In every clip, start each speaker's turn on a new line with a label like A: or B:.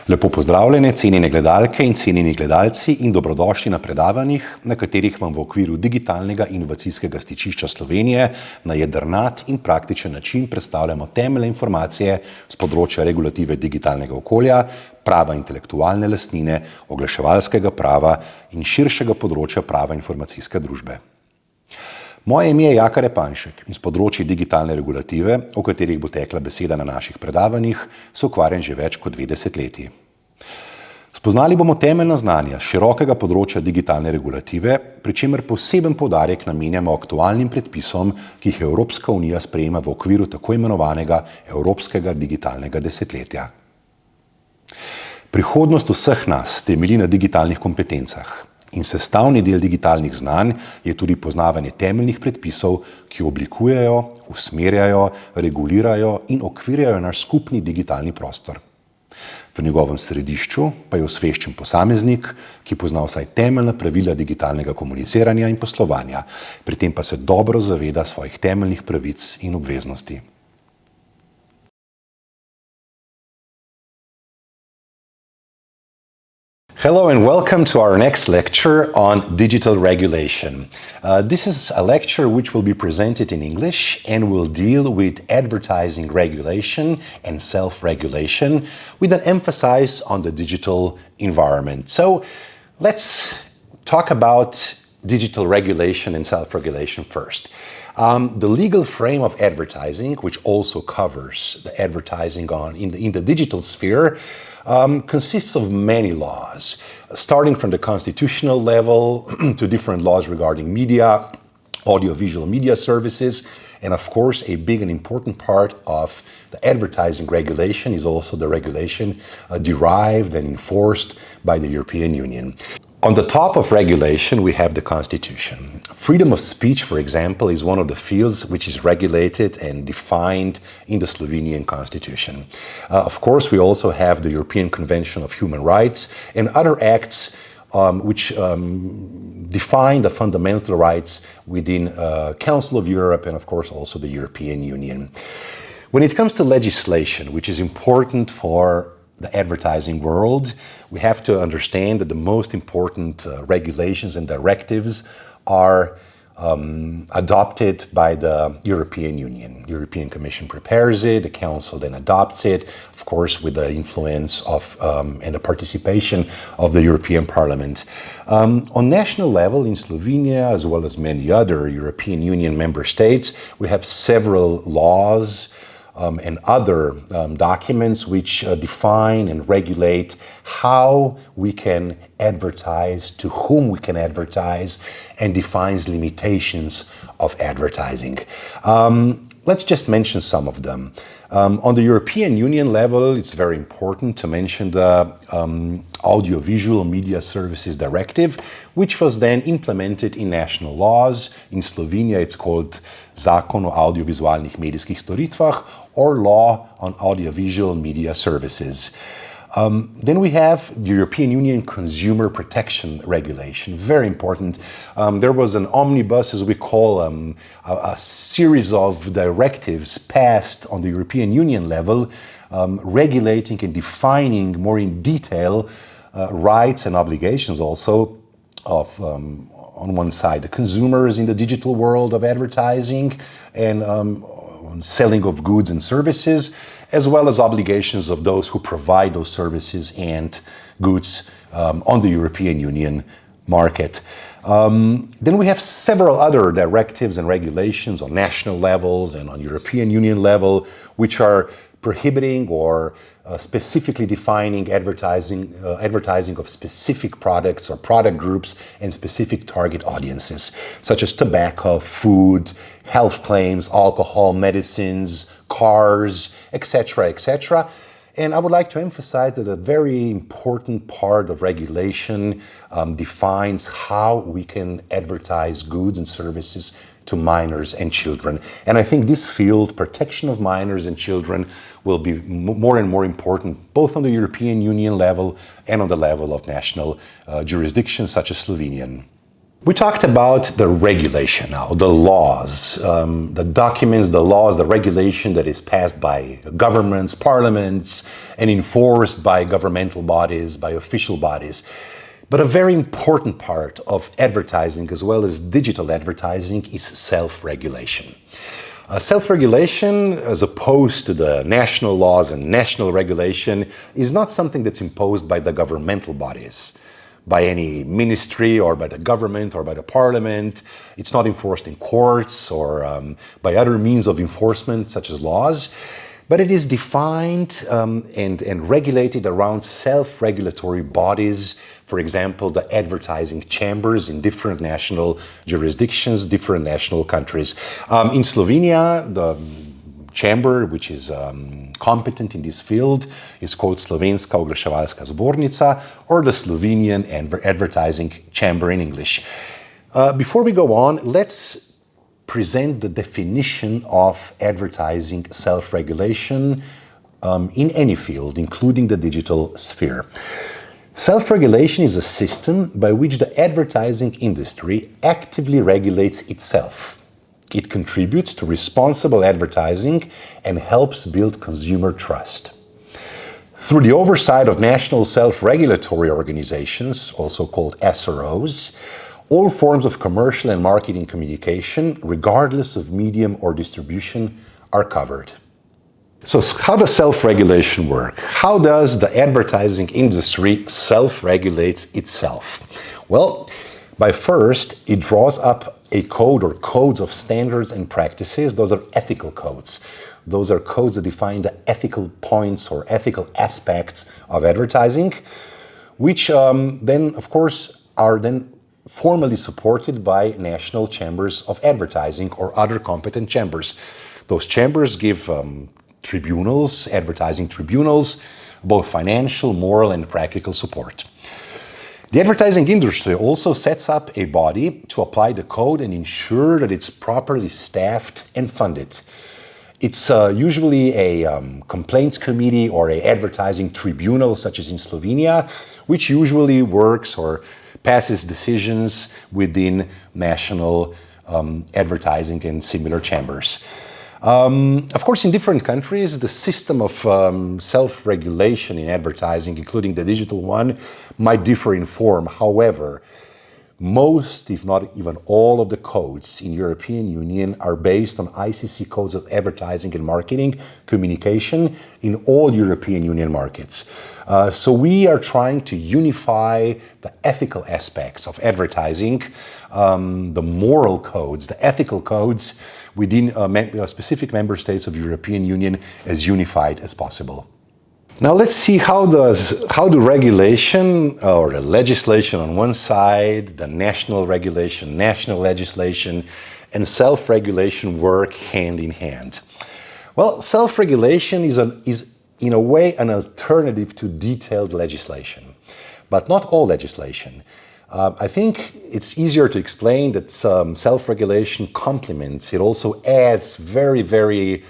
A: Lepo pozdravljene, cenjene gledalke in cenjeni gledalci in dobrodošli na predavanjih, na katerih vam v okviru digitalnega inovacijskega stičišča Slovenije na jedrnat in praktičen način predstavljamo temeljne informacije z področja regulative digitalnega okolja, prava intelektualne lastnine, oglaševalskega prava in širšega področja prava informacijske družbe. Moje ime je Jaka Repanšek in s področji digitalne regulative, o katerih bo tekla beseda na naših predavanjih, se ukvarjam že več kot 2 desetletji. Spoznali bomo temeljna znanja širokega področja digitalne regulative, pri čemer poseben poudarek namenjamo aktualnim predpisom, ki jih Evropska unija sprejema v okviru tako imenovanega Evropskega digitalnega desetletja. Prihodnost vseh nas temelji na digitalnih kompetencah. In sestavni del digitalnih znanj je tudi poznavanje temeljnih predpisov, ki oblikujejo, usmerjajo, regulirajo in okvirjajo naš skupni digitalni prostor. V njegovem središču pa je osveščen posameznik, ki pozna vsaj temeljna pravila digitalnega komuniciranja in poslovanja, pri tem pa se dobro zaveda svojih temeljnih pravic in obveznosti. Hello and welcome to our next lecture on digital regulation. This is a lecture which will be presented in English and will deal with advertising regulation and self-regulation with an emphasis on the digital environment. So let's talk about digital regulation and self-regulation first. The legal frame of advertising, which also covers the advertising in the digital sphere, consists of many laws, starting from the constitutional level to different laws regarding media, audiovisual media services, and of course a big and important part of the advertising regulation is also the regulation derived and enforced by the European Union. On the top of regulation, we have the Constitution. Freedom of speech, for example, is one of the fields which is regulated and defined in the Slovenian Constitution. Of course, we also have the European Convention of Human Rights and other acts which define the fundamental rights within Council of Europe and, of course, also the European Union. When it comes to legislation, which is important for the advertising world, we have to understand that the most important regulations and directives are adopted by the European Union. The European Commission prepares it, the Council then adopts it, of course with the influence of and the participation of the European Parliament. On national level in Slovenia, as well as many other European Union member states, we have several laws and other documents which define and regulate how we can advertise, to whom we can advertise, and defines limitations of advertising. Let's just mention some of them. On the European Union level, it's very important to mention the Audiovisual Media Services Directive, which was then implemented in national laws. In Slovenia, it's called Zakon o audiovizualnih medijskih storitvah, or Law on Audiovisual Media Services. Then we have the European Union Consumer Protection Regulation, very important. There was an omnibus, as we call a series of directives passed on the European Union level, regulating and defining more in detail rights and obligations also of, on one side, the consumers in the digital world of advertising and selling of goods and services, as well as obligations of those who provide those services and goods on the European Union market. Then we have several other directives and regulations on national levels and on European Union level, which are prohibiting or specifically defining advertising of specific products or product groups and specific target audiences, such as tobacco, food, health claims, alcohol, medicines, cars, etc., etc. And I would like to emphasize that a very important part of regulation defines how we can advertise goods and services to minors and children. And I think this field, protection of minors and children, will be more and more important, both on the European Union level and on the level of national jurisdictions such as Slovenian. We talked about the regulation now, the laws, the documents, the laws, the regulation that is passed by governments, parliaments, and enforced by governmental bodies, by official bodies. But a very important part of advertising, as well as digital advertising, is self-regulation. Self-regulation, as opposed to the national laws and national regulation, is not something that's imposed by the governmental bodies, by any ministry or by the government or by the parliament. It's not enforced in courts or by other means of enforcement such as laws, but it is defined and regulated around self-regulatory bodies. For example, the advertising chambers in different national jurisdictions, different national countries. In Slovenia, the chamber which is competent in this field is called Slovenska oglaševalska zbornica, or the Slovenian Advertising Chamber in English. Before we go on, let's present the definition of advertising self-regulation in any field, including the digital sphere. Self-regulation is a system by which the advertising industry actively regulates itself. It contributes to responsible advertising and helps build consumer trust. Through the oversight of national self-regulatory organizations, also called SROs, all forms of commercial and marketing communication, regardless of medium or distribution, are covered. So how does self-regulation work? How does the advertising industry self-regulate itself? Well, by first, it draws up a code or codes of standards and practices. Those are ethical codes. Those are codes that define the ethical points or ethical aspects of advertising, which then, of course, are then formally supported by national chambers of advertising or other competent chambers. Those chambers give tribunals, advertising tribunals, both financial, moral, and practical support. The advertising industry also sets up a body to apply the code and ensure that it's properly staffed and funded. It's usually a complaints committee or an advertising tribunal, such as in Slovenia, which usually works or passes decisions within national advertising and similar chambers. Of course, in different countries, the system of self-regulation in advertising, including the digital one, might differ in form. However, most, if not even all, of the codes in European Union are based on ICC codes of advertising and marketing communication in all European Union markets. So we are trying to unify the ethical aspects of advertising, the moral codes, the ethical codes within specific member states of the European Union as unified as possible. Now let's see how the regulation or the legislation on one side, the national regulation, national legislation, and self-regulation work hand in hand. Well, self-regulation is in a way an alternative to detailed legislation, but not all legislation. I think it's easier to explain that self-regulation complements, it also adds very, very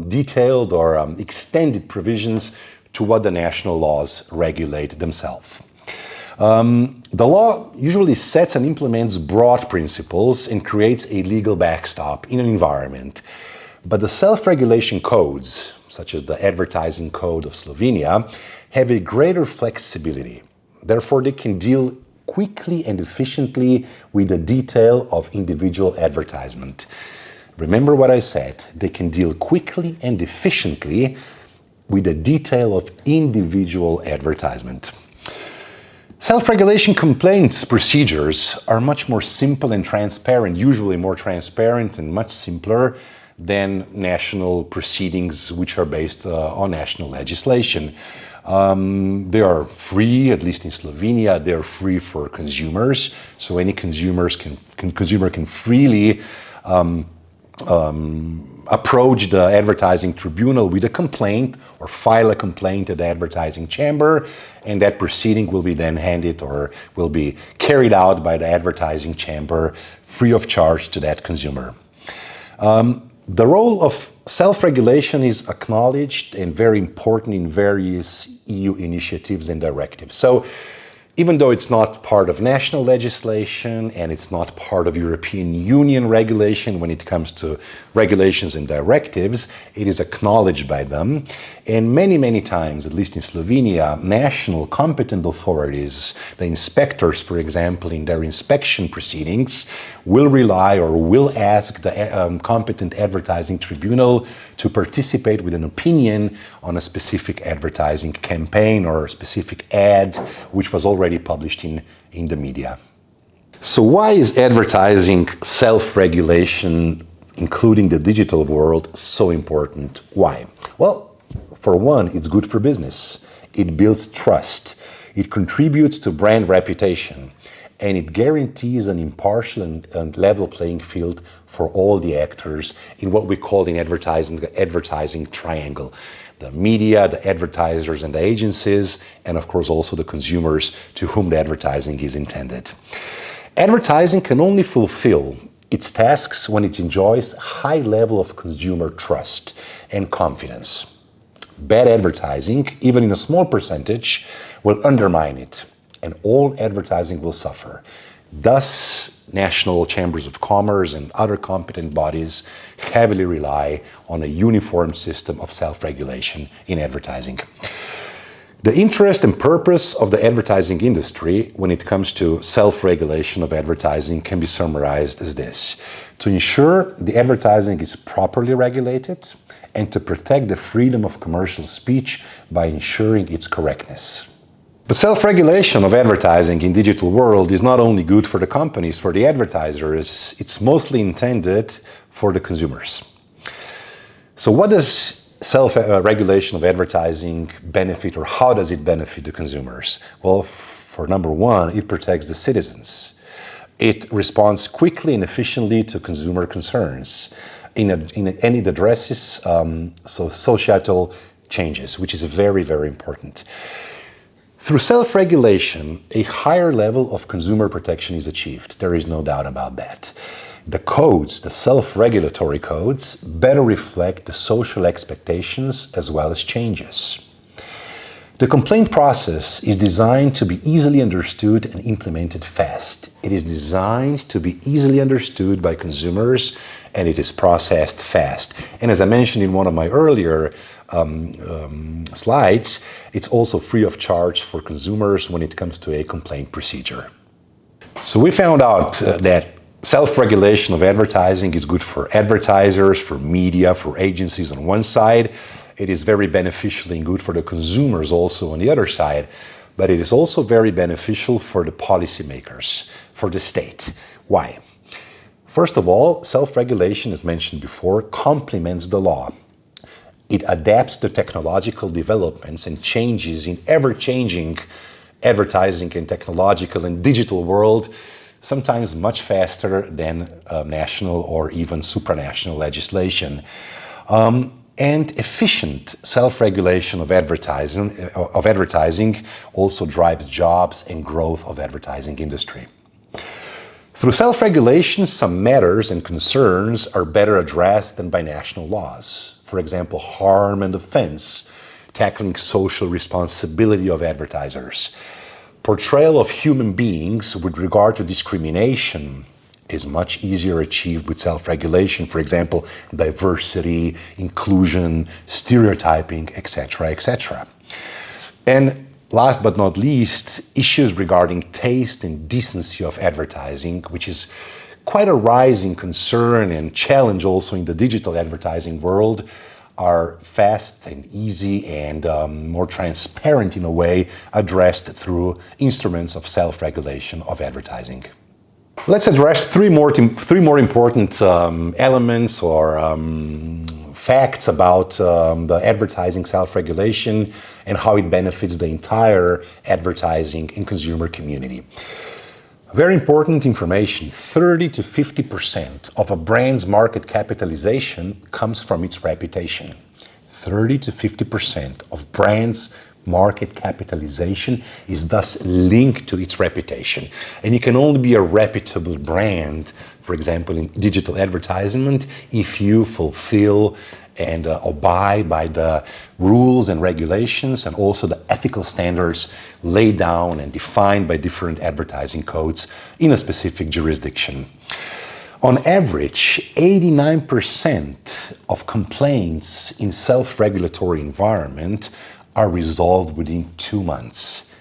A: detailed or extended provisions to what the national laws regulate themselves. The law usually sets and implements broad principles and creates a legal backstop in an environment. But the self-regulation codes, such as the Advertising Code of Slovenia, have a greater flexibility. Therefore, they can deal quickly and efficiently with the detail of individual advertisement. Remember what I said, they can deal quickly and efficiently with the detail of individual advertisement. Self-regulation complaints procedures are much more simple and transparent, usually more transparent and much simpler than national proceedings which are based on national legislation. They are free, at least in Slovenia, they're free for consumers. So any consumer can freely approach the advertising tribunal with a complaint or file a complaint at the advertising chamber, and that proceeding will be then handed or will be carried out by the advertising chamber free of charge to that consumer. The role of self-regulation is acknowledged and very important in various EU initiatives and directives. So Even though it's not part of national legislation and it's not part of European Union regulation when it comes to regulations and directives, it is acknowledged by them. And many, many times, at least in Slovenia, national competent authorities, the inspectors, for example, in their inspection proceedings, will rely or will ask the competent advertising tribunal to participate with an opinion on a specific advertising campaign or a specific ad which was already published in the media. So why is advertising self-regulation, including the digital world, so important? Why? Well, for one, it's good for business. It builds trust. It contributes to brand reputation. And it guarantees an impartial and level playing field for all the actors in what we call in advertising the advertising triangle. The media, the advertisers and the agencies, and of course also the consumers to whom the advertising is intended. Advertising can only fulfill its tasks when it enjoys a high level of consumer trust and confidence. Bad advertising, even in a small percentage, will undermine it, and all advertising will suffer. Thus, national chambers of commerce and other competent bodies heavily rely on a uniform system of self-regulation in advertising. The interest and purpose of the advertising industry when it comes to self-regulation of advertising can be summarized as this: to ensure the advertising is properly regulated and to protect the freedom of commercial speech by ensuring its correctness. The self-regulation of advertising in digital world is not only good for the companies, for the advertisers, it's mostly intended for the consumers. So what does self-regulation of advertising benefit, or how does it benefit the consumers? Well, for number one, it protects the citizens. It responds quickly and efficiently to consumer concerns. And it addresses societal changes, which is very, very important. Through self-regulation, a higher level of consumer protection is achieved. There is no doubt about that. The codes, the self-regulatory codes, better reflect the social expectations as well as changes. The complaint process is designed to be easily understood and implemented fast. It is designed to be easily understood by consumers, and it is processed fast. And as I mentioned in one of my earlier slides, it's also free of charge for consumers when it comes to a complaint procedure. So we found out that self-regulation of advertising is good for advertisers, for media, for agencies on one side. It is very beneficial and good for the consumers also on the other side, but it is also very beneficial for the policymakers, for the state. Why? First of all, self-regulation, as mentioned before, complements the law. It adapts to technological developments and changes in ever-changing advertising and technological and digital world, sometimes much faster than national or even supranational legislation. And efficient self-regulation of advertising also drives jobs and growth of advertising industry. Through self-regulation, some matters and concerns are better addressed than by national laws. For example, harm and offense, tackling social responsibility of advertisers. Portrayal of human beings with regard to discrimination is much easier achieved with self-regulation. For example, diversity, inclusion, stereotyping, etc., etc. And last but not least, issues regarding taste and decency of advertising, which is quite a rising concern and challenge also in the digital advertising world, are fast and easy and more transparent in a way, addressed through instruments of self-regulation of advertising. Let's address three more important elements or facts about the advertising self-regulation and how it benefits the entire advertising and consumer community. Very important information: 30 to 50% of a brand's market capitalization comes from its reputation. 30 to 50% of brands' market capitalization is thus linked to its reputation. And you can only be a reputable brand, for example, in digital advertisement, if you fulfill and abide by the rules and regulations and also the ethical standards laid down and defined by different advertising codes in a specific jurisdiction. On average, 89% of complaints in self-regulatory environment are resolved within 2 months.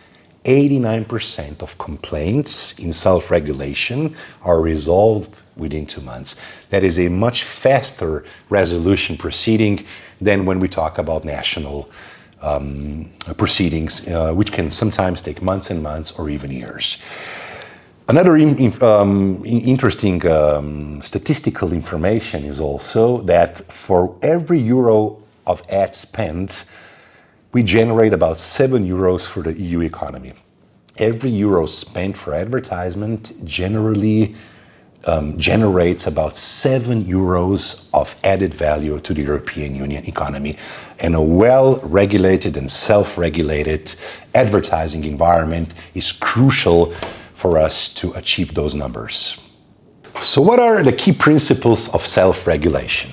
A: 89% of complaints in self-regulation are resolved within 2 months. That is a much faster resolution proceeding than when we talk about national proceedings, which can sometimes take months and months or even years. Another interesting statistical information is also that for every euro of ad spend, we generate about 7 euros for the EU economy. Every euro spent for advertisement generally generates about 7 euros of added value to the European Union economy. And a well-regulated and self-regulated advertising environment is crucial for us to achieve those numbers. So what are the key principles of self-regulation?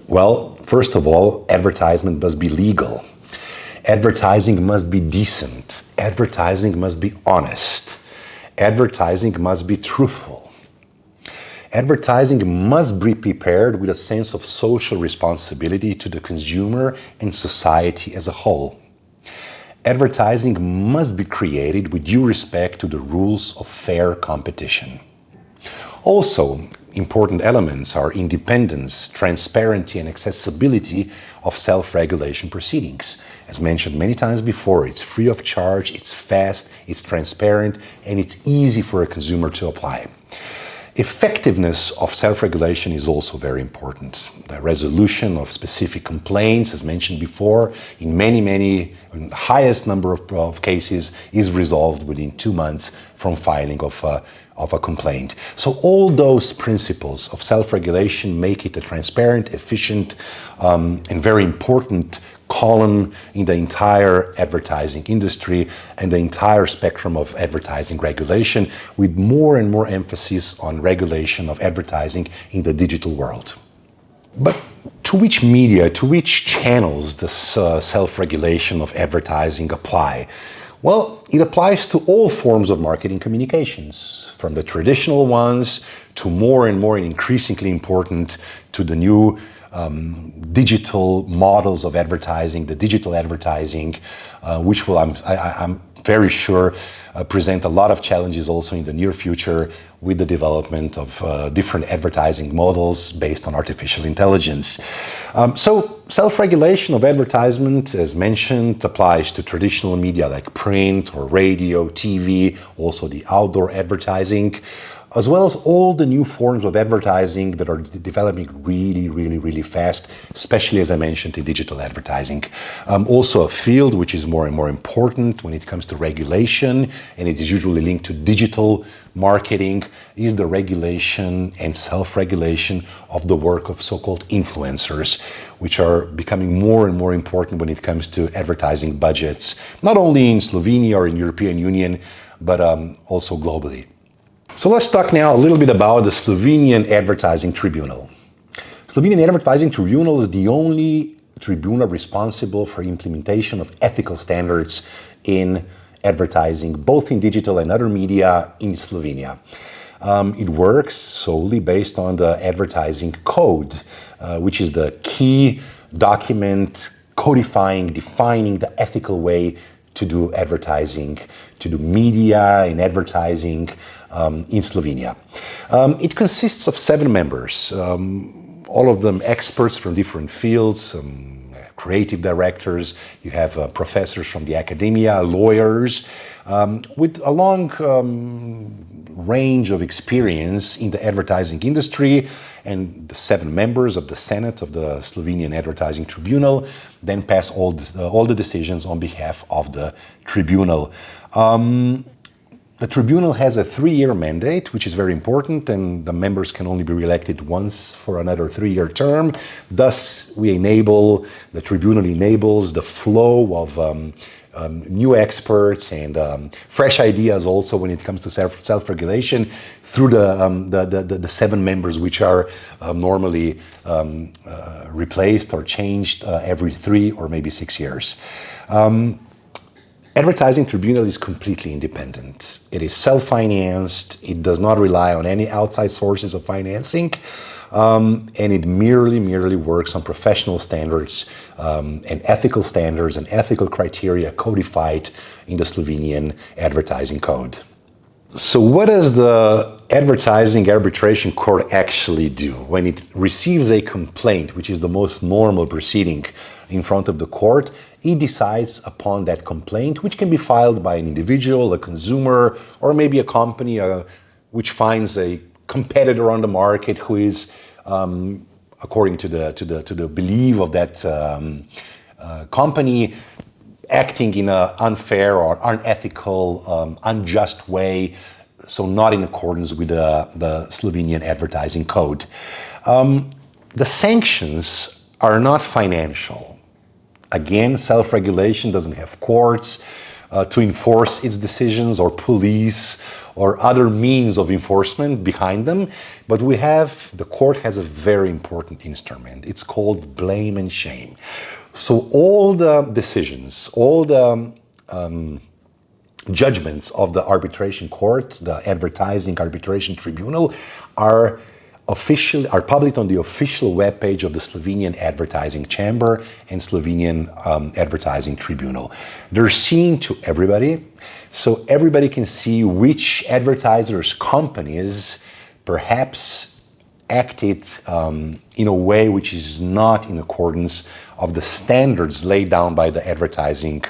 A: Well, first of all, advertisement must be legal. Advertising must be decent. Advertising must be honest. Advertising must be truthful. Advertising must be prepared with a sense of social responsibility to the consumer and society as a whole. Advertising must be created with due respect to the rules of fair competition. Also, important elements are independence, transparency, and accessibility of self-regulation proceedings. As mentioned many times before, it's free of charge, it's fast, it's transparent, and it's easy for a consumer to apply. Effectiveness of self-regulation is also very important. The resolution of specific complaints, as mentioned before, in the highest number of cases, is resolved within 2 months from filing of a complaint. So all those principles of self-regulation make it a transparent, efficient, and very important column in the entire advertising industry and the entire spectrum of advertising regulation, with more and more emphasis on regulation of advertising in the digital world. But to which media, to which channels does self-regulation of advertising apply? Well, it applies to all forms of marketing communications, from the traditional ones to more and more and increasingly important to the new digital models of advertising, the digital advertising, which will, I'm very sure, present a lot of challenges also in the near future with the development of different advertising models based on artificial intelligence. So self-regulation of advertisement, as mentioned, applies to traditional media like print or radio, TV, also the outdoor advertising, as well as all the new forms of advertising that are developing really fast, especially, as I mentioned, in digital advertising. Also a field which is more and more important when it comes to regulation, and it is usually linked to digital marketing, is the regulation and self-regulation of the work of so-called influencers, which are becoming more and more important when it comes to advertising budgets, not only in Slovenia or in European Union, but also globally. So let's talk now a little bit about the Slovenian Advertising Tribunal. Slovenian Advertising Tribunal is the only tribunal responsible for implementation of ethical standards in advertising, both in digital and other media in Slovenia. It works solely based on the advertising code, which is the key document codifying, defining the ethical way to do advertising, to do media and advertising in Slovenia. It consists of 7 members, all of them experts from different fields, creative directors, you have professors from the academia, lawyers, with a long range of experience in the advertising industry, and the 7 members of the Senate of the Slovenian Advertising Tribunal then pass all the decisions on behalf of the tribunal. The tribunal has a 3-year mandate, which is very important, and the members can only be re-elected once for another 3-year term. Thus, the tribunal enables the flow of new experts and fresh ideas also when it comes to self-regulation through the 7 members which are normally replaced or changed every 3 or maybe 6 years. Advertising Tribunal is completely independent. It is self-financed, it does not rely on any outside sources of financing, and it merely works on professional standards and ethical standards and ethical criteria codified in the Slovenian Advertising Code. So what does the Advertising Arbitration Court actually do? When it receives a complaint, which is the most normal proceeding in front of the court, it decides upon that complaint, which can be filed by an individual, a consumer, or maybe a company which finds a competitor on the market who is, according to the belief of that company, acting in an unfair or unethical, unjust way, so not in accordance with the Slovenian Advertising Code. The sanctions are not financial. Again, self-regulation doesn't have courts to enforce its decisions or police or other means of enforcement behind them, but the court has a very important instrument. It's called blame and shame. So all the decisions, all the judgments of the arbitration court, the Advertising Arbitration Tribunal, are published on the official webpage of the Slovenian Advertising Chamber and Slovenian Advertising Tribunal. They're seen to everybody, so everybody can see which advertisers' companies perhaps acted in a way which is not in accordance of the standards laid down by the advertising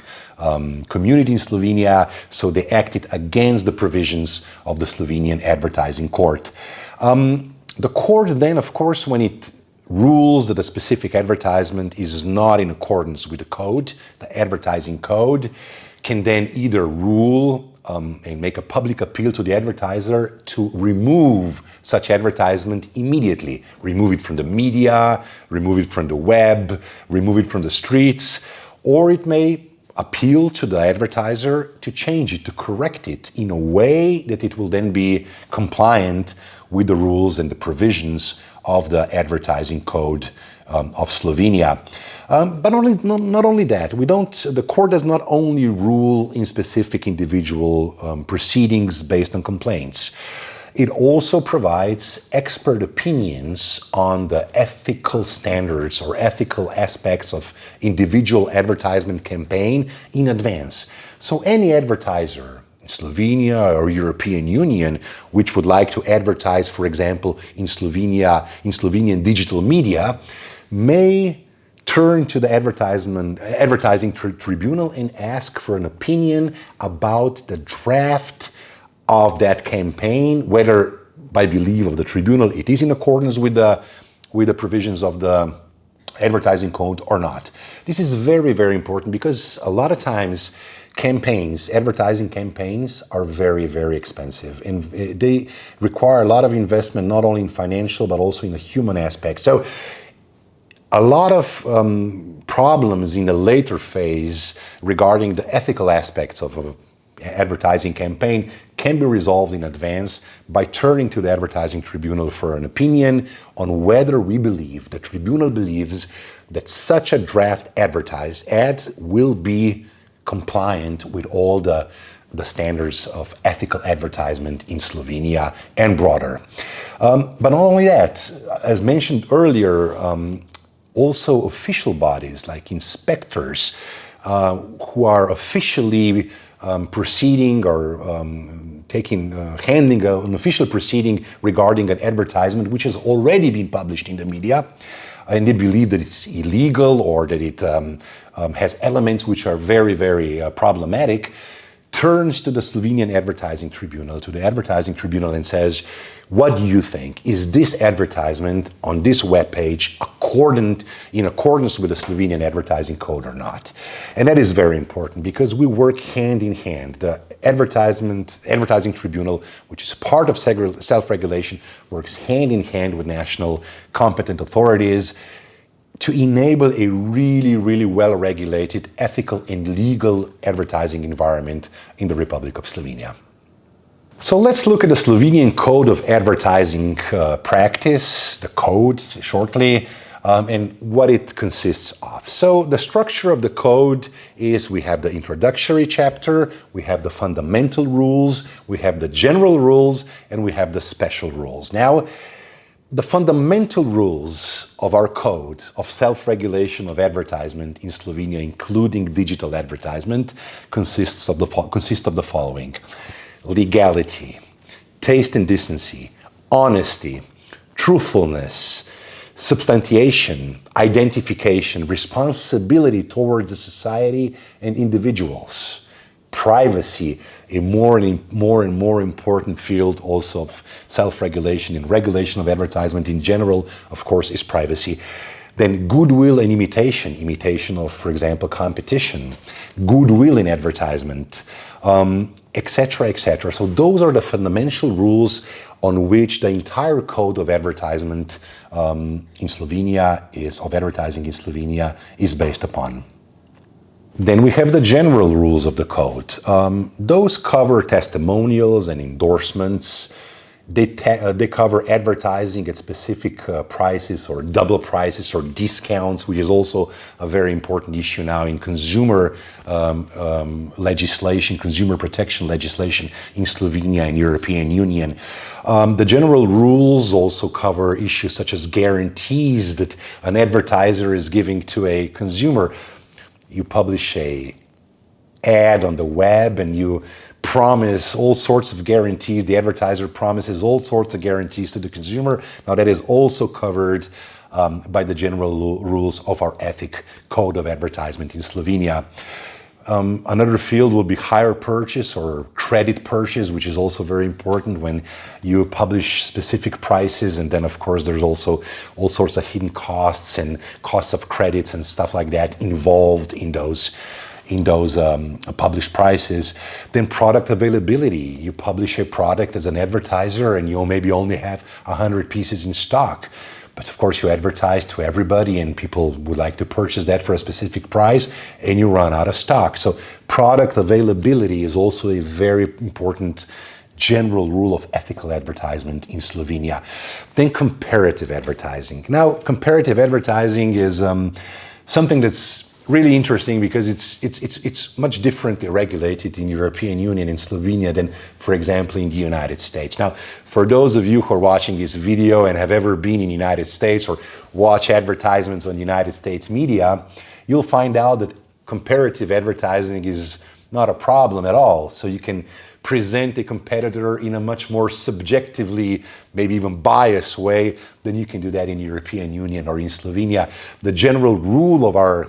A: community in Slovenia, so they acted against the provisions of the Slovenian Advertising Court. The court then, of course, when it rules that a specific advertisement is not in accordance with the code, the advertising code, can then either rule and make a public appeal to the advertiser to remove such advertisement immediately. Remove it from the media, remove it from the web, remove it from the streets, or it may appeal to the advertiser to change it, to correct it in a way that it will then be compliant with the rules and the provisions of the Advertising Code of Slovenia. But not only that, the court does not only rule in specific individual proceedings based on complaints. It also provides expert opinions on the ethical standards or ethical aspects of individual advertisement campaign in advance. So any advertiser in Slovenia or European Union which would like to advertise, for example, in Slovenian digital media, may turn to the Advertising Tribunal and ask for an opinion about the draft of that campaign, whether by belief of the tribunal it is in accordance with the provisions of the Advertising Code or not. This is very, very important because a lot of times advertising campaigns are very, very expensive and they require a lot of investment, not only in financial but also in the human aspect. So a lot of problems in the later phase regarding the ethical aspects of an advertising campaign can be resolved in advance by turning to the Advertising Tribunal for an opinion on whether the tribunal believes that such a draft advertised ad will be compliant with all the standards of ethical advertisement in Slovenia and broader. But not only that, as mentioned earlier, also official bodies like inspectors who are officially proceeding or handling an official proceeding regarding an advertisement which has already been published in the media, and they believe that it's illegal or that it has elements which are very, very problematic, turns to the Slovenian Advertising Tribunal, and says, what do you think? Is this advertisement on this webpage in accordance with the Slovenian Advertising Code or not? And that is very important because we work hand in hand. The Advertising Tribunal, which is part of self-regulation, works hand in hand with national competent authorities to enable a really, really well-regulated, ethical and legal advertising environment in the Republic of Slovenia. So let's look at the Slovenian Code of Advertising Practice, the code shortly, and what it consists of. So the structure of the code is we have the introductory chapter, we have the fundamental rules, we have the general rules, and we have the special rules. Now, the fundamental rules of our code of self-regulation of advertisement in Slovenia, including digital advertisement, consist of the following: legality, taste and decency, honesty, truthfulness, substantiation, identification, responsibility towards the society and individuals, privacy, a more and more important field also of self-regulation and regulation of advertisement in general, of course, is privacy. Then goodwill and imitation of, for example, competition, goodwill in advertisement, etc., etc. So those are the fundamental rules on which the entire code of advertisement in Slovenia is based upon. Then we have the general rules of the code. Those cover testimonials and endorsements. They cover advertising at specific prices or double prices or discounts, which is also a very important issue now in consumer legislation, consumer protection legislation in Slovenia and European Union. The general rules also cover issues such as guarantees that an advertiser is giving to a consumer. You publish an ad on the web and you promise all sorts of guarantees. The advertiser promises all sorts of guarantees to the consumer. Now that is also covered by the general rules of our ethic code of advertisement in Slovenia. Another field will be hire purchase or credit purchase, which is also very important when you publish specific prices. And then, of course, there's also all sorts of hidden costs and costs of credits and stuff like that involved in those published prices. Then product availability. You publish a product as an advertiser and you maybe only have 100 pieces in stock. But of course you advertise to everybody and people would like to purchase that for a specific price and you run out of stock. So product availability is also a very important general rule of ethical advertisement in Slovenia. Then comparative advertising. Now, comparative advertising is something that's really interesting because it's much differently regulated in European Union and Slovenia than, for example, in the United States. Now, for those of you who are watching this video and have ever been in the United States or watch advertisements on United States media, you'll find out that comparative advertising is not a problem at all. So you can present a competitor in a much more subjectively, maybe even biased way than you can do that in European Union or in Slovenia. The general rule of our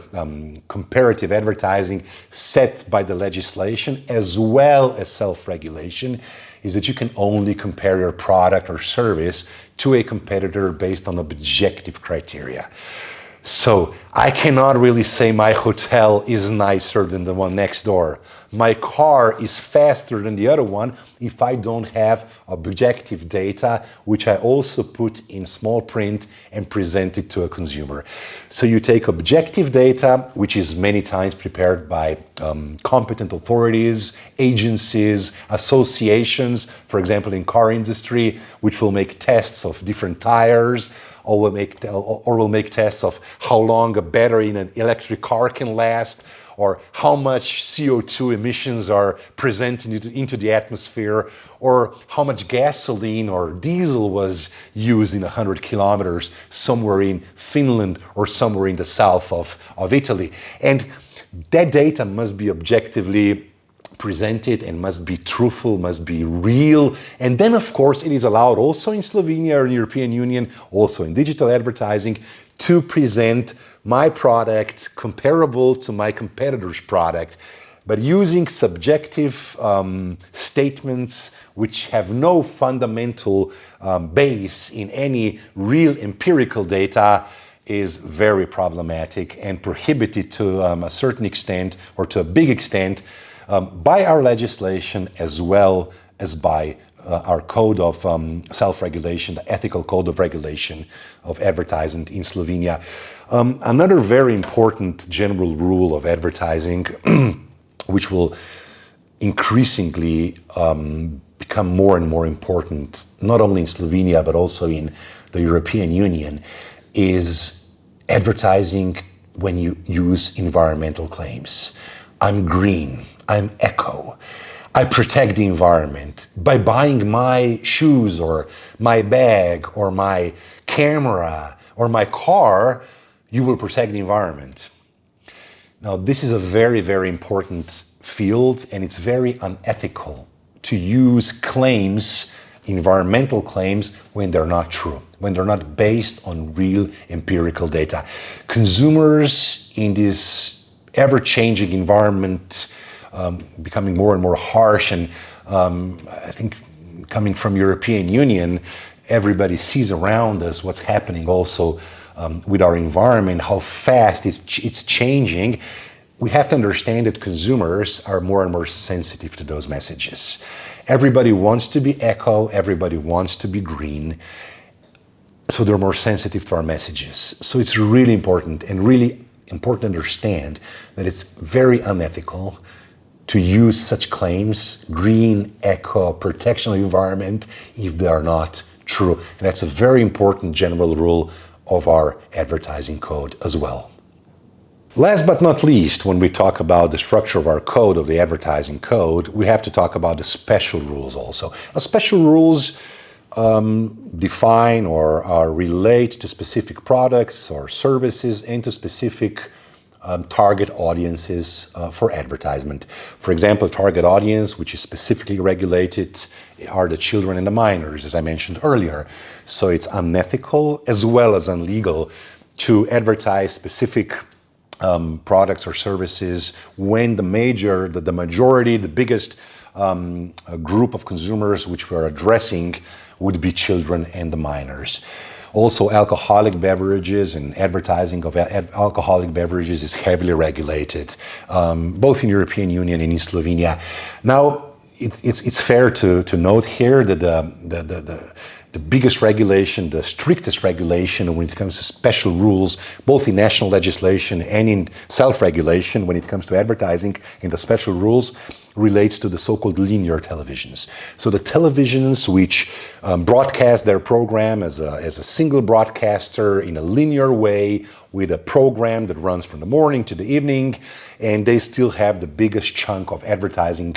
A: comparative advertising set by the legislation as well as self-regulation is that you can only compare your product or service to a competitor based on objective criteria. So I cannot really say my hotel is nicer than the one next door. My car is faster than the other one if I don't have objective data, which I also put in small print and present it to a consumer. So you take objective data, which is many times prepared by competent authorities, agencies, associations, for example, in car industry, which will make tests of different tires, or will make tests of how long a battery in an electric car can last, or how much CO2 emissions are presented into the atmosphere, or how much gasoline or diesel was used in 100 kilometers somewhere in Finland or somewhere in the south of Italy. And that data must be objectively presented and must be truthful, must be real. And then, of course, it is allowed also in Slovenia or European Union, also in digital advertising, to present my product comparable to my competitor's product, but using subjective statements which have no fundamental base in any real empirical data is very problematic and prohibited to a certain extent or to a big extent by our legislation as well as by our code of self-regulation, the ethical code of regulation of advertising in Slovenia. Another very important general rule of advertising, which will increasingly become more and more important, not only in Slovenia, but also in the European Union, is advertising when you use environmental claims. I'm green, I'm eco, I protect the environment. By buying my shoes or my bag or my camera or my car, you will protect the environment. Now, this is a very, very important field, and it's very unethical to use claims, environmental claims, when they're not true, when they're not based on real empirical data. Consumers in this ever-changing environment, becoming more and more harsh, and I think coming from European Union, everybody sees around us what's happening also with our environment, how fast it's changing. We have to understand that consumers are more and more sensitive to those messages. Everybody wants to be eco, everybody wants to be green, so they're more sensitive to our messages. So it's really important to understand that it's very unethical to use such claims, green, eco, protection of the environment, if they are not true. And that's a very important general rule of our advertising code as well. Last but not least, when we talk about the structure of our code, of the advertising code, we have to talk about the special rules also. Now, special rules define or relate to specific products or services and to specific target audiences for advertisement. For example, target audience, which is specifically regulated, are the children and the minors, as I mentioned earlier. So it's unethical as well as illegal to advertise specific products or services when the majority, the biggest group of consumers which we're addressing would be children and the minors. Also, alcoholic beverages and advertising of alcoholic beverages is heavily regulated, both in European Union and in Slovenia. Now, it's fair to note here that the biggest regulation, the strictest regulation when it comes to special rules, both in national legislation and in self-regulation when it comes to advertising, and the special rules relates to the so-called linear televisions. So the televisions which broadcast their program as a single broadcaster in a linear way with a program that runs from the morning to the evening, and they still have the biggest chunk of advertising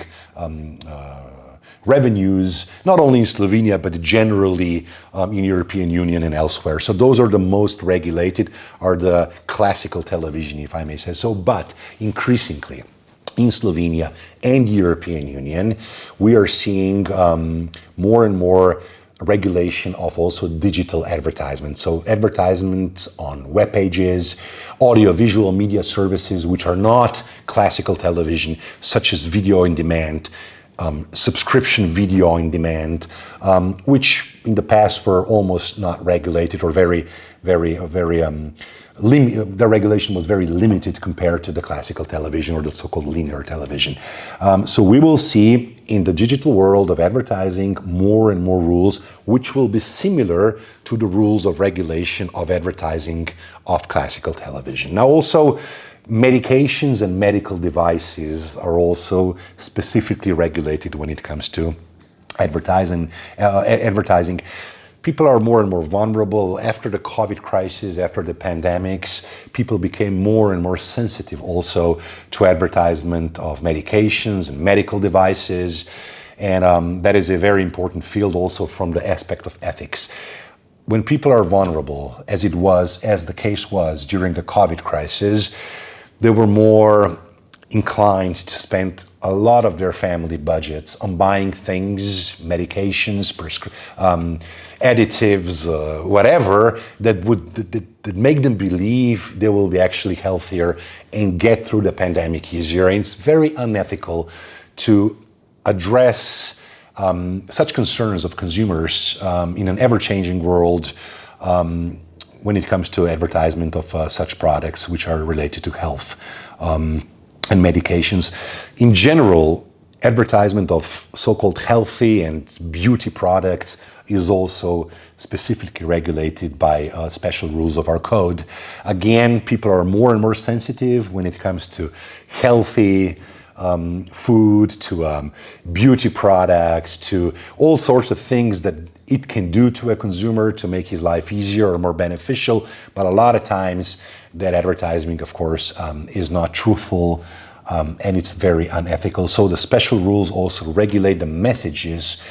A: revenues, not only in Slovenia, but generally in European Union and elsewhere. So those are the most regulated, are the classical television, if I may say so. But increasingly, in Slovenia and the European Union, we are seeing more and more regulation of also digital advertisement. So advertisements on web pages, audio-visual media services, which are not classical television, such as video on demand, subscription video on demand, which in the past were almost not regulated or the regulation was very limited compared to the classical television or the so-called linear television. So we will see in the digital world of advertising more and more rules which will be similar to the rules of regulation of advertising of classical television. Now also, medications and medical devices are also specifically regulated when it comes to advertising. People are more and more vulnerable. After the COVID crisis, after the pandemics, people became more and more sensitive also to advertisement of medications and medical devices. And that is a very important field also from the aspect of ethics. When people are vulnerable, as the case was during the COVID crisis, they were more inclined to spend a lot of their family budgets on buying things, medications, additives, whatever, that make them believe they will be actually healthier and get through the pandemic easier. And it's very unethical to address such concerns of consumers in an ever-changing world when it comes to advertisement of such products which are related to health and medications. In general, Advertisement of so-called healthy and beauty products is also specifically regulated by special rules of our code. Again, people are more and more sensitive when it comes to healthy food, to beauty products, to all sorts of things that it can do to a consumer to make his life easier or more beneficial. But a lot of times that advertising, of course, is not truthful, and it's very unethical. So the special rules also regulate the messages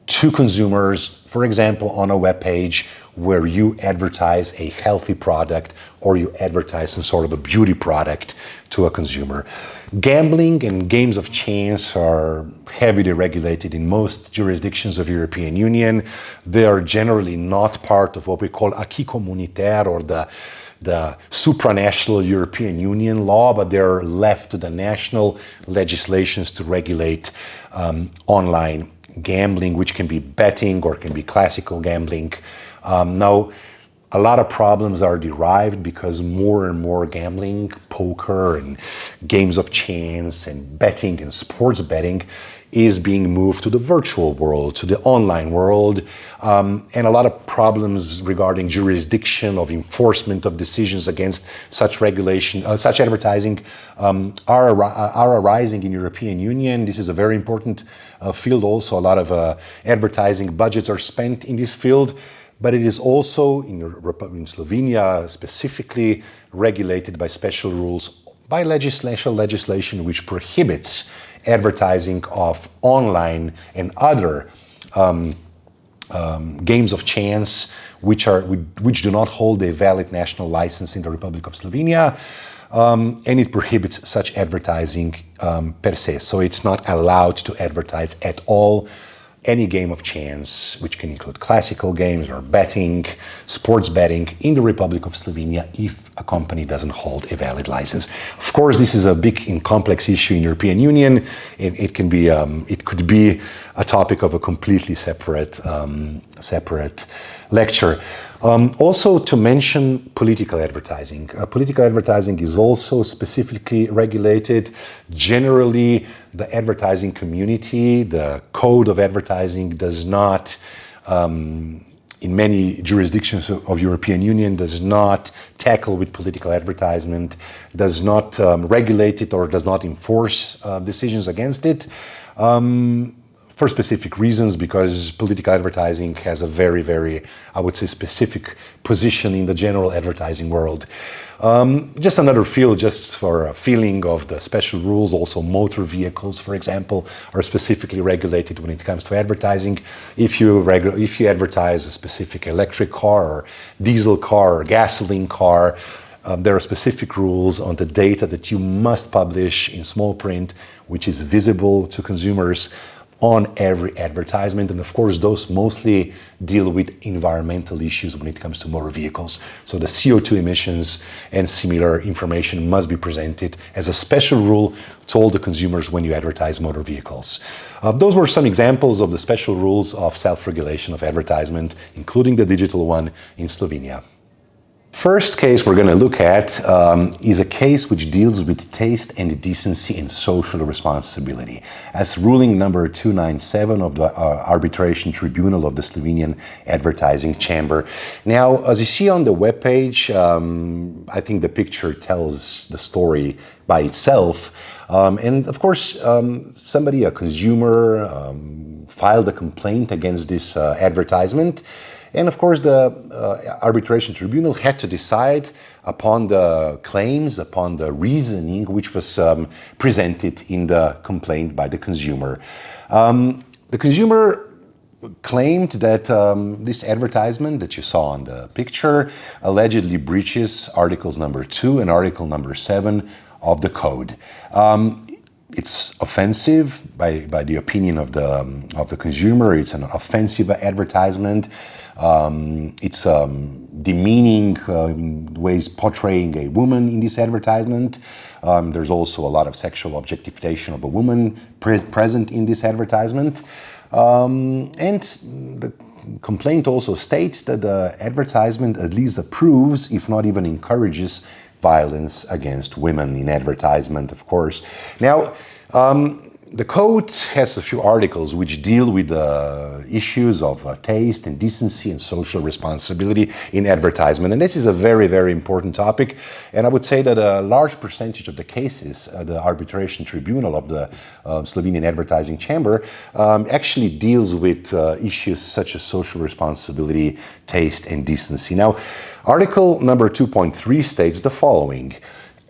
A: to consumers, for example, on a web page where you advertise a healthy product or you advertise some sort of a beauty product to a consumer. Gambling and games of chance are heavily regulated in most jurisdictions of the European Union. They are generally not part of what we call acquis communautaire, or the supranational European Union law, but they're left to the national legislations to regulate online gambling, which can be betting or can be classical gambling. Now, a lot of problems are derived because more and more gambling, poker and games of chance and betting and sports betting is being moved to the virtual world, to the online world, and a lot of problems regarding jurisdiction of enforcement of decisions against such regulation, such advertising are arising in European Union. This is a very important field also. A lot of advertising budgets are spent in this field, but it is also in Slovenia specifically regulated by special rules, by legislation which prohibits advertising of online and other games of chance which do not hold a valid national license in the Republic of Slovenia, and it prohibits such advertising per se. So it's not allowed to advertise at all any game of chance, which can include classical games or betting, sports betting, in the Republic of Slovenia if a company doesn't hold a valid license. Of course, this is a big and complex issue in European Union. It could be a topic of a completely separate lecture. Also, to mention political advertising. Political advertising is also specifically regulated. Generally, the advertising community, the code of advertising does not, in many jurisdictions of European Union, does not tackle with political advertisement, does not regulate it or does not enforce decisions against it. For specific reasons, because political advertising has a very, very, I would say, specific position in the general advertising world. Just another field, just for a feeling of the special rules. Also, motor vehicles, for example, are specifically regulated when it comes to advertising. If you advertise a specific electric car or diesel car or gasoline car, there are specific rules on the data that you must publish in small print, which is visible to consumers on every advertisement. And of course, those mostly deal with environmental issues when it comes to motor vehicles. So the CO2 emissions and similar information must be presented as a special rule to all the consumers when you advertise motor vehicles. Those were some examples of the special rules of self-regulation of advertisement, including the digital one in Slovenia. First case we're going to look at is a case which deals with taste and decency and social responsibility. As ruling number 297 of the Arbitration Tribunal of the Slovenian Advertising Chamber. Now, as you see on the webpage, I think the picture tells the story by itself. And of course, somebody, a consumer, filed a complaint against this advertisement. And of course, the Arbitration Tribunal had to decide upon the claims, upon the reasoning which was presented in the complaint by the consumer. The consumer claimed that this advertisement that you saw on the picture allegedly breaches Articles number 2 and Article number 7 of the Code. It's offensive by the opinion of the consumer. It's an offensive advertisement. It's demeaning ways portraying a woman in this advertisement. There's also a lot of sexual objectification of a woman present in this advertisement. And the complaint also states that the advertisement at least approves, if not even encourages, violence against women in advertisement, of course. Now, The code has a few articles which deal with the issues of taste and decency and social responsibility in advertisement. And this is a very, very important topic. And I would say that a large percentage of the cases, the arbitration tribunal of the Slovenian Advertising Chamber actually deals with issues such as social responsibility, taste, and decency. Now, article number 2.3 states the following.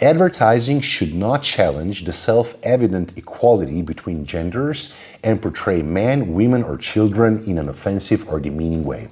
A: Advertising should not challenge the self-evident equality between genders and portray men, women, or children in an offensive or demeaning way.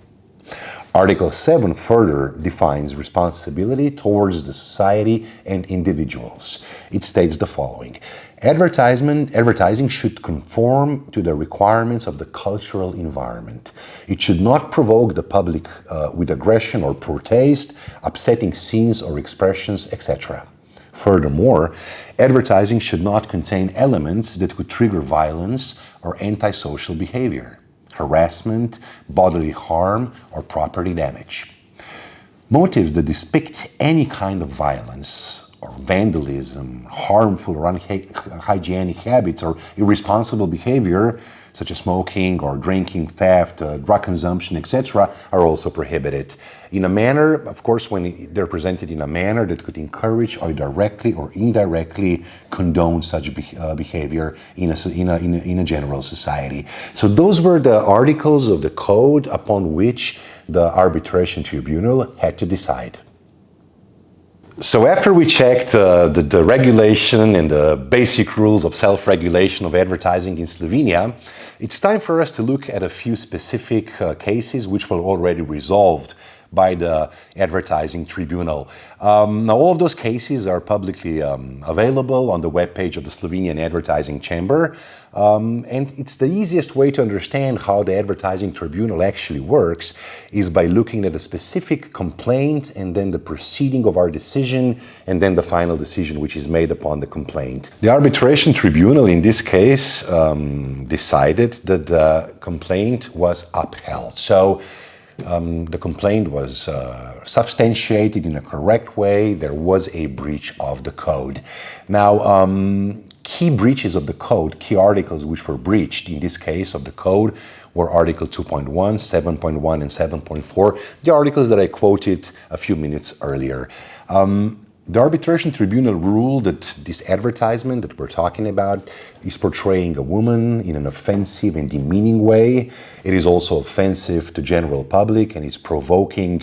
A: Article 7 further defines responsibility towards the society and individuals. It states the following. Advertising should conform to the requirements of the cultural environment. It should not provoke the public with aggression or poor taste, upsetting scenes or expressions, etc. Furthermore, advertising should not contain elements that could trigger violence or antisocial behavior, harassment, bodily harm, or property damage. Motives that depict any kind of violence or vandalism, harmful or unhygienic habits, or irresponsible behavior, such as smoking or drinking, theft, drug consumption, etc., are also prohibited. In a manner, of course, when they're presented in a manner that could encourage or directly or indirectly condone such behavior in a general society. So those were the articles of the code upon which the arbitration tribunal had to decide. So after we checked the regulation and the basic rules of self-regulation of advertising in Slovenia, it's time for us to look at a few specific cases which were already resolved by the advertising tribunal. Now, all of those cases are publicly available on the webpage of the Slovenian Advertising Chamber, and it's the easiest way to understand how the advertising tribunal actually works is by looking at a specific complaint and then the proceeding of our decision and then the final decision which is made upon the complaint. The arbitration tribunal in this case decided that the complaint was upheld. So the complaint was substantiated in a correct way. There was a breach of the code. Now, key breaches of the code, key articles which were breached in this case of the code were Article 2.1, 7.1, and 7.4, the articles that I quoted a few minutes earlier. The arbitration tribunal ruled that this advertisement that we're talking about is portraying a woman in an offensive and demeaning way. It is also offensive to general public and it's provoking,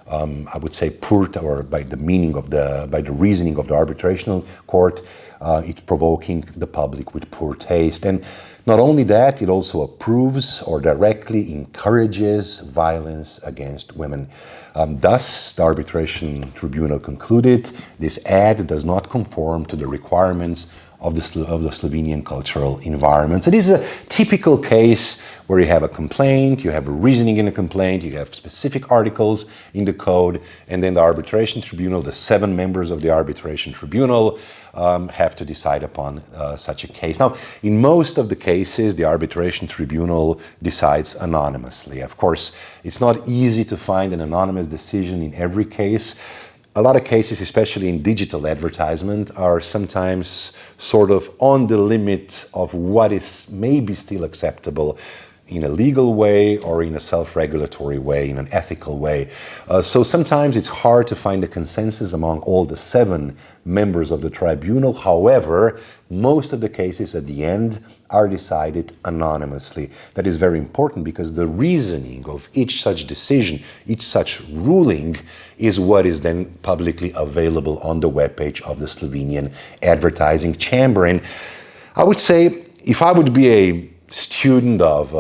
A: I would say, poor, or by the reasoning of the arbitrational court, it's provoking the public with poor taste. And not only that, it also approves or directly encourages violence against women. Thus, the arbitration tribunal concluded this ad does not conform to the requirements of the Slovenian cultural environment. So this is a typical case where you have a complaint, you have a reasoning in a complaint, you have specific articles in the code, and then the arbitration tribunal, the 7 members of the arbitration tribunal, have to decide upon such a case. Now, in most of the cases, the arbitration tribunal decides anonymously. Of course, it's not easy to find an anonymous decision in every case. A lot of cases, especially in digital advertisement, are sometimes sort of on the limit of what is maybe still acceptable in a legal way or in a self-regulatory way, in an ethical way. So sometimes it's hard to find a consensus among all the 7 members of the tribunal. However, most of the cases at the end are decided anonymously. That is very important because the reasoning of each such decision, each such ruling, is what is then publicly available on the webpage of the Slovenian Advertising Chamber. And I would say, if I would be a student of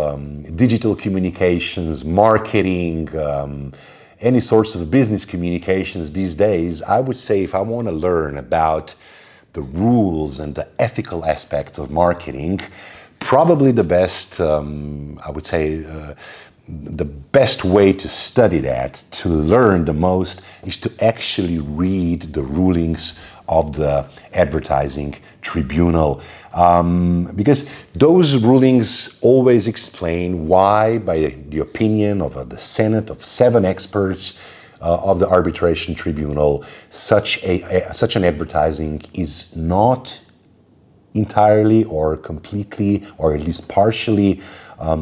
A: digital communications, marketing, any sorts of business communications these days, I would say if I want to learn about the rules and the ethical aspects of marketing, probably the best, I would say, the best way to study that, to learn the most, is to actually read the rulings of the advertising tribunal. Because those rulings always explain why, by the opinion of the Senate of 7 experts of the arbitration tribunal, such an advertising is not entirely or completely or at least partially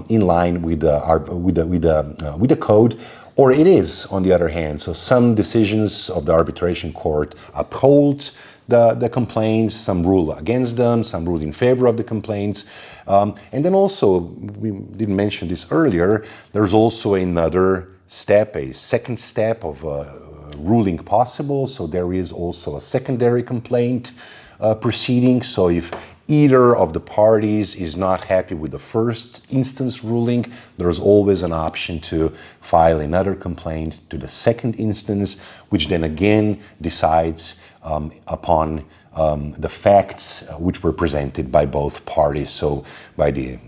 A: in line with the code, or it is, on the other hand. So some decisions of the arbitration court uphold the complaints, some rule against them, some rule in favor of the complaints. And then also, we didn't mention this earlier, there's also another step, a second step of ruling possible. So there is also a secondary complaint proceeding. So if either of the parties is not happy with the first instance ruling, there's always an option to file another complaint to the second instance, which then again decides upon the facts which were presented by both parties. So by the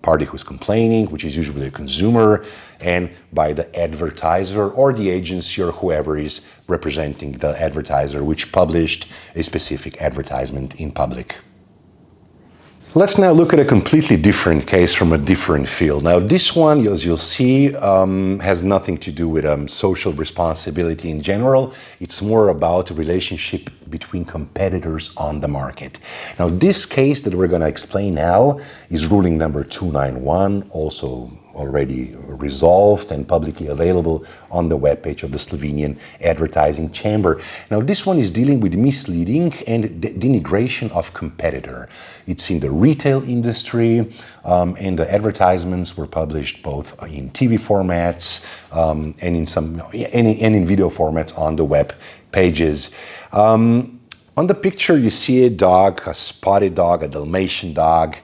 A: party who's complaining, which is usually a consumer, and by the advertiser or the agency or whoever is representing the advertiser, which published a specific advertisement in public. Let's now look at a completely different case from a different field. Now, this one, as you'll see, has nothing to do with social responsibility in general. It's more about a relationship between competitors on the market. Now, this case that we're going to explain now is ruling number 291, also already resolved and publicly available on the webpage of the Slovenian Advertising Chamber. Now, this one is dealing with misleading and denigration of competitor. It's in the retail industry, and the advertisements were published both in TV formats and in video formats on the web pages. On the picture, you see a dog, a spotted dog, a Dalmatian dog.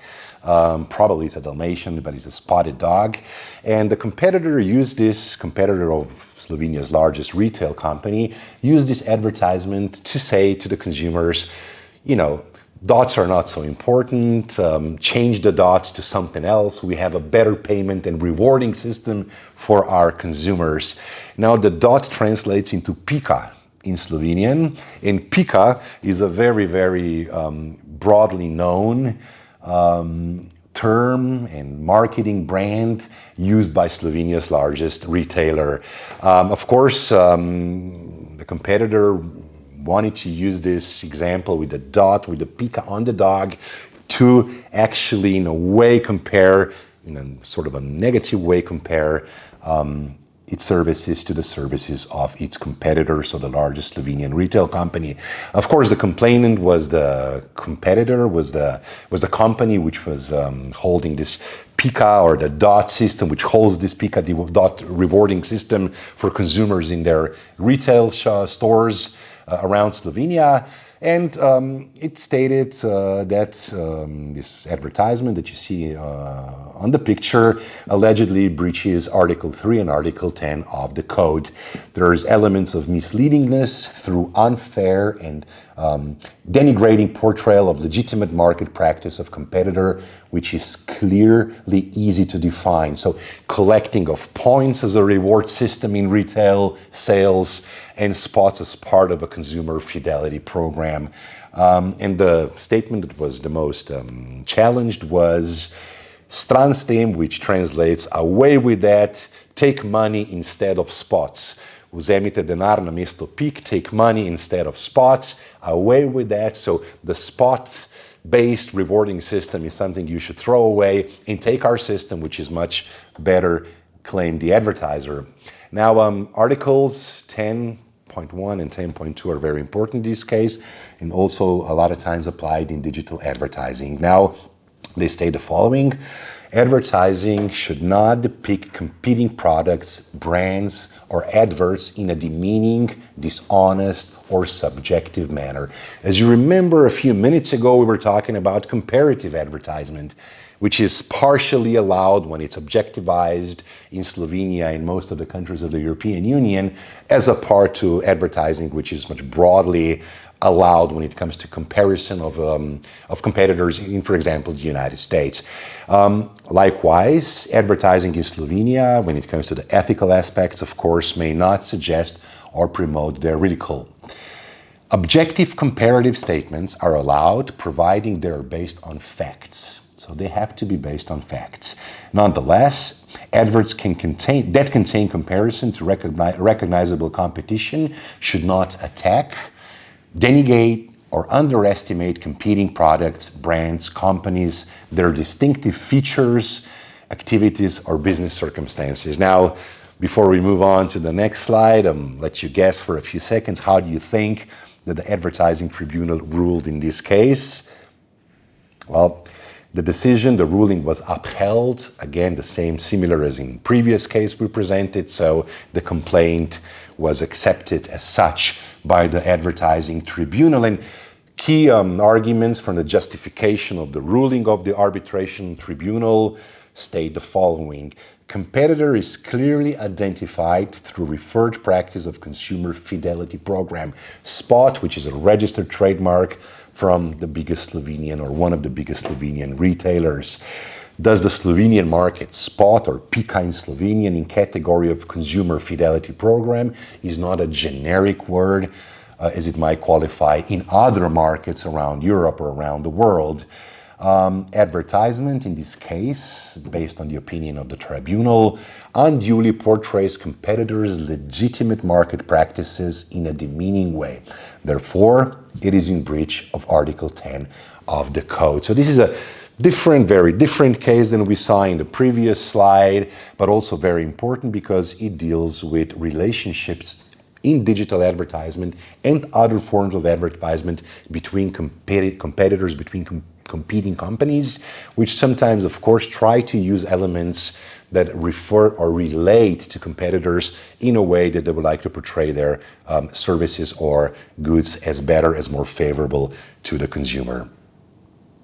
A: Probably it's a Dalmatian, but it's a spotted dog. And the competitor of Slovenia's largest retail company, used this advertisement to say to the consumers, you know, dots are not so important, change the dots to something else. We have a better payment and rewarding system for our consumers. Now the dot translates into pika in Slovenian, and pika is a very, very broadly known term and marketing brand used by Slovenia's largest retailer. Of course, the competitor wanted to use this example with the dot, with the pika on the dog, to actually, in a way, compare, in a sort of a negative way, compare its services to the services of its competitor, so the largest Slovenian retail company. Of course, the complainant was the competitor, was the company which was holding this pika, or the dot system, which holds this pika, the dot rewarding system for consumers in their retail stores around Slovenia. And it stated that this advertisement that you see on the picture allegedly breaches Article 3 and Article 10 of the code. There's elements of misleadingness through unfair and denigrating portrayal of legitimate market practice of competitor, which is clearly easy to define. So collecting of points as a reward system in retail sales, and spots as part of a consumer fidelity program. And the statement that was the most challenged was "Stran s tem," which translates "away with that, take money instead of spots." Vzemite denar namesto pik, take money instead of spots, away with that. So the spot-based rewarding system is something you should throw away and take our system, which is much better, claimed the advertiser. Now, Articles 10.1 and 10.2 are very important in this case, and also a lot of times applied in digital advertising. Now, they state the following: advertising should not depict competing products, brands, or adverts in a demeaning, dishonest, or subjective manner. As you remember, a few minutes ago, we were talking about comparative advertisement, which is partially allowed when it's objectivized in Slovenia and most of the countries of the European Union, as a part to advertising, which is much broadly allowed when it comes to comparison of competitors in, for example, the United States. Likewise, advertising in Slovenia, when it comes to the ethical aspects, of course, may not suggest or promote their ridicule. Objective comparative statements are allowed, providing they are based on facts. So they have to be based on facts. Nonetheless, adverts that contain comparison to recognizable competition should not attack, denigrate, or underestimate competing products, brands, companies, their distinctive features, activities, or business circumstances. Now, before we move on to the next slide, let you guess for a few seconds, how do you think that the Advertising Tribunal ruled in this case? Well, the ruling was upheld. Again, the same, similar as in previous case we presented. So the complaint was accepted as such by the Advertising Tribunal. And key arguments from the justification of the ruling of the Arbitration Tribunal state the following. Competitor is clearly identified through referred practice of consumer fidelity program, SPOT, which is a registered trademark from the biggest Slovenian or one of the biggest Slovenian retailers. Does the Slovenian market SPOT or Pika in Slovenian in category of consumer fidelity program is not a generic word as it might qualify in other markets around Europe or around the world. Advertisement, in this case, based on the opinion of the tribunal, unduly portrays competitors' legitimate market practices in a demeaning way. Therefore, it is in breach of Article 10 of the Code. So this is a very different case than we saw in the previous slide, but also very important because it deals with relationships in digital advertisement and other forms of advertisement between competitors, between competing companies, which sometimes, of course, try to use elements that refer or relate to competitors in a way that they would like to portray their services or goods as better, as more favorable to the consumer.